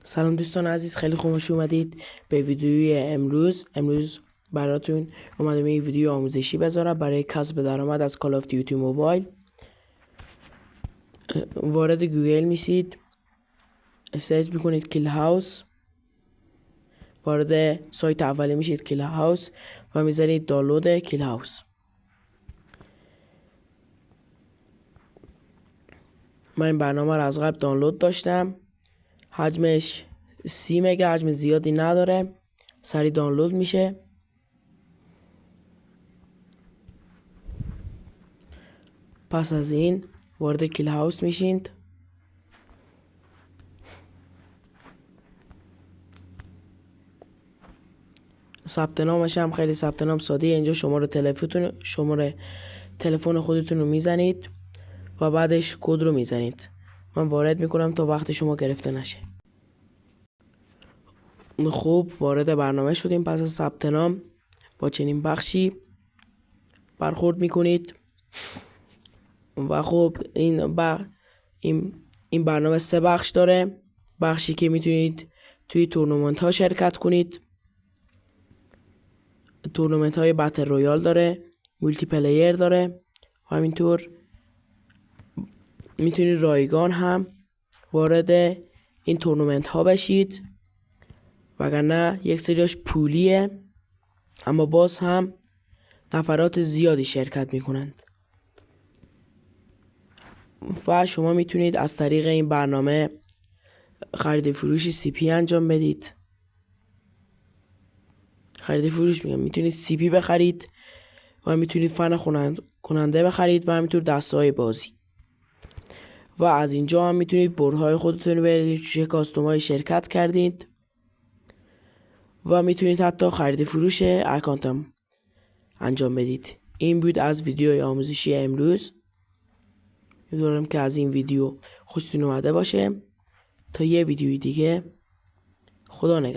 سلام دوستان عزیز، خیلی خوش اومدید به ویدیوی امروز براتون اومدم یک ویدیو آموزشی بذارم برای کسب درآمد از کال آف دیوتی موبایل. وارد گوگل میشید، سرچ میکنید کیل هاوس، وارد سایت اولی میشید کیل هاوس و میذارید دانلود کیل هاوس. من این برنامه رو از قبل دانلود داشتم، حجمش 30 مگا، حجم زیادی نداره، سریع دانلود میشه. پس از این وارد کیل هاوس میشید، ثبت نامش هم خیلی ثبت نام ساده. اینجا شماره تلفن خودتون رو میزنید و بعدش کد رو میزنید. من وارد میکنم تا وقت شما گرفته نشه. خوب وارد برنامه شدیم. پس از ثبت نام با چنین بخشی برخورد میکنید و خب این برنامه 3 بخش داره. بخشی که میتونید توی تورنمنت ها شرکت کنید، تورنمنت های بتل رویال داره، مولتی پلیر داره و همینطور میتونید رایگان هم وارد این تورنمنت ها بشید، وگرنه یک سریاش پولیه اما باز هم نفرات زیادی شرکت میکنند و شما میتونید از طریق این برنامه خرید فروش سی پی انجام بدید. خرید فروش میتونید سی پی بخرید و میتونید فن کننده بخرید و همینطور دسته‌های بازی. و از اینجا هم میتونید بردهای خودتون رو برید توی کاستوم‌های شرکت کردید و میتونید حتی خرید فروش اکانت هم انجام بدید. این بود از ویدیوی آموزشی امروز. امیدوارم که از این ویدیو خوشتون اومده باشه. تا یه ویدیوی دیگه، خدا نگهدار.